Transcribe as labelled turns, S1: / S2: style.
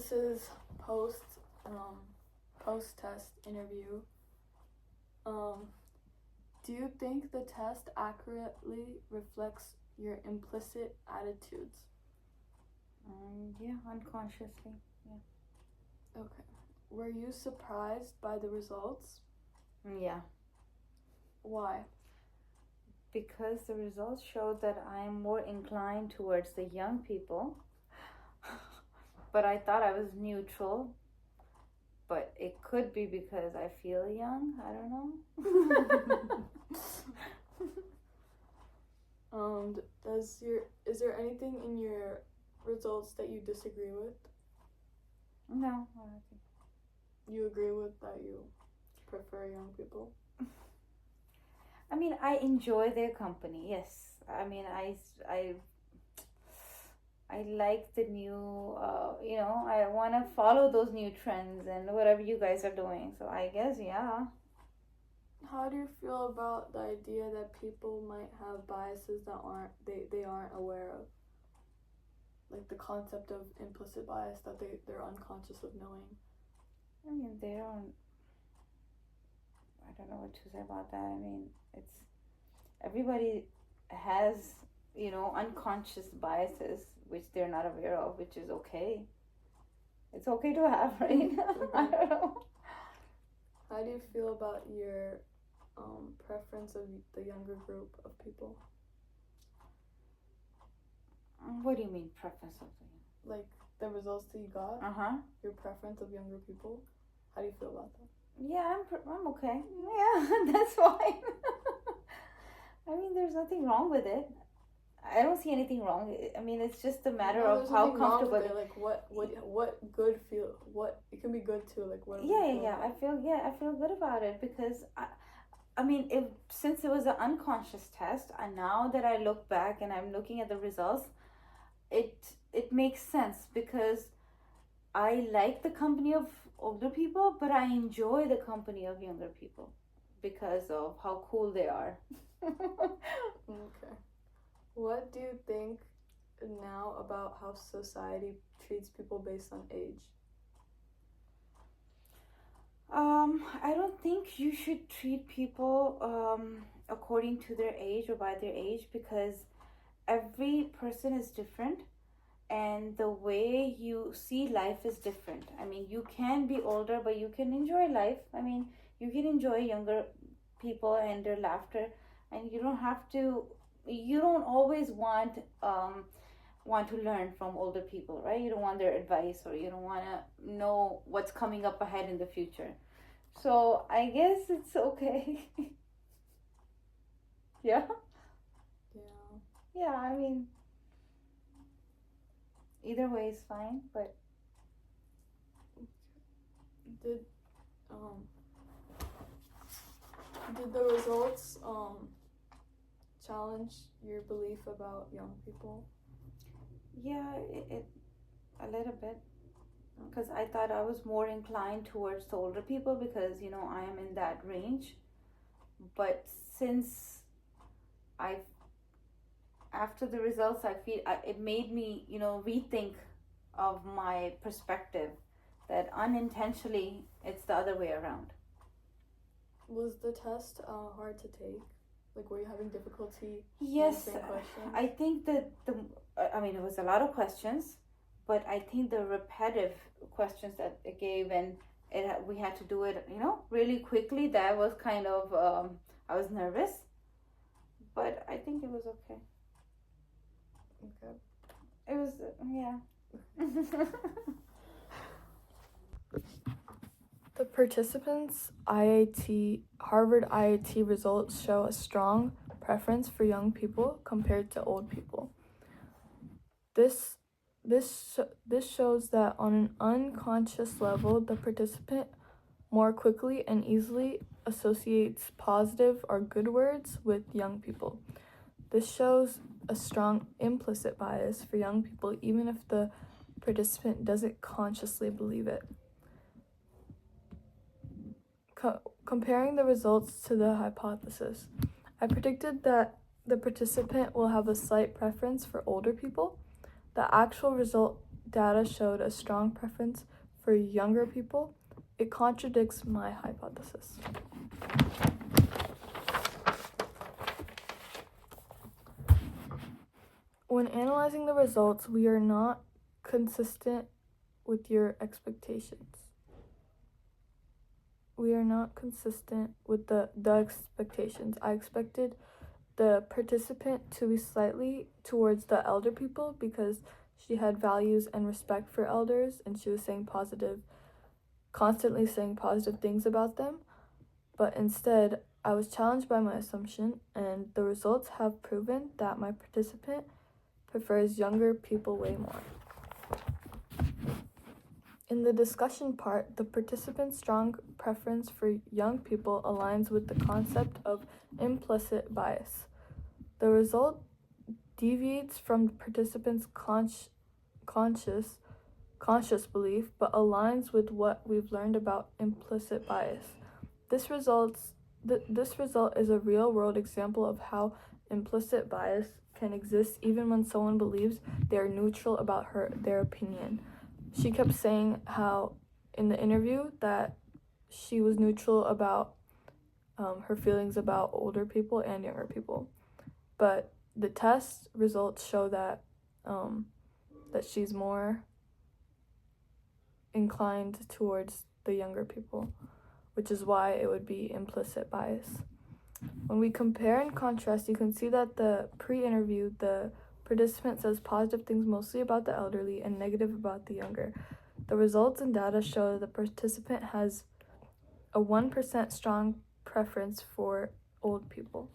S1: this is post test interview. Do you think the test accurately reflects your implicit attitudes?
S2: Yeah, unconsciously. Yeah.
S1: Okay. Were you surprised by the results?
S2: Yeah.
S1: Why?
S2: Because the results showed that I'm more inclined towards the young people. But I thought I was neutral. But it could be because I feel young. I don't know.
S1: Is there anything in your results that you disagree with?
S2: No, I don't think.
S1: You agree with that you prefer young people?
S2: I mean, I enjoy their company. Yes. I mean, I like the new, I want to follow those new trends and whatever you guys are doing. So I guess, yeah.
S1: How do you feel about the idea that people might have biases that they aren't aware of? Like the concept of implicit bias that they're unconscious of knowing.
S2: I mean, they don't. I don't know what to say about that. I mean, it's everybody has, unconscious biases which they're not aware of, which is okay. It's okay to have, right? I don't know.
S1: How do you feel about your preference of the younger group of people?
S2: What do you mean preference of the?
S1: Like the results that you got. Your preference of younger people. How do you feel about that?
S2: Yeah, I'm okay. Yeah, that's fine. I mean, there's nothing wrong with it. I don't see anything wrong. I mean, it's just a matter of how comfortable.
S1: Like what good feel? What it can be good too. Like what?
S2: Yeah. I feel good about it because I mean, since it was an unconscious test, and now that I look back and I'm looking at the results, it makes sense because I like the company of older people, but I enjoy the company of younger people because of how cool they are.
S1: Okay. What do you think now about how society treats people based on age?
S2: I don't think you should treat people according to their age or by their age because every person is different and the way you see life is different. I mean, you can be older, but you can enjoy life. I mean, you can enjoy younger people and their laughter, and you don't always want to learn from older people, right? You don't want their advice or you don't want to know what's coming up ahead in the future. So I guess it's okay. Yeah. Yeah, I mean, either way is fine, but
S1: did the results challenge your belief about young people?
S2: Yeah, it a little bit, because I thought I was more inclined towards the older people because I am in that range, but since after the results I feel it made me rethink of my perspective that unintentionally it's the other way around.
S1: Was the test hard to take? Like, were you having difficulty
S2: Yes,
S1: answering questions?
S2: I think that it was a lot of questions, but I think the repetitive questions that it gave and we had to do it, really quickly. That was kind of I was nervous, but I think it was okay.
S1: Okay.
S2: It was yeah.
S1: The participants' Harvard IIT results show a strong preference for young people compared to old people. This shows that on an unconscious level, the participant more quickly and easily associates positive or good words with young people. This shows a strong implicit bias for young people, even if the participant doesn't consciously believe it. Comparing the results to the hypothesis, I predicted that the participant will have a slight preference for older people. The actual result data showed a strong preference for younger people, it contradicts my hypothesis. When analyzing the results, we are not consistent with your expectations. We are not consistent with the expectations. I expected the participant to be slightly towards the elder people because she had values and respect for elders and she was constantly saying positive things about them. But instead, I was challenged by my assumption, and the results have proven that my participant prefers younger people way more. In the discussion part, the participant's strong preference for young people aligns with the concept of implicit bias. The result deviates from the participant's conscious belief, but aligns with what we've learned about implicit bias. This result is a real-world example of how implicit bias can exist even when someone believes they are neutral about their opinion. She kept saying how in the interview that she was neutral about her feelings about older people and younger people. But the test results show that that she's more inclined towards the younger people, which is why it would be implicit bias. When we compare and contrast, you can see that the pre-interview, the participant says positive things mostly about the elderly and negative about the younger. The results and data show the participant has a 1% strong preference for old people.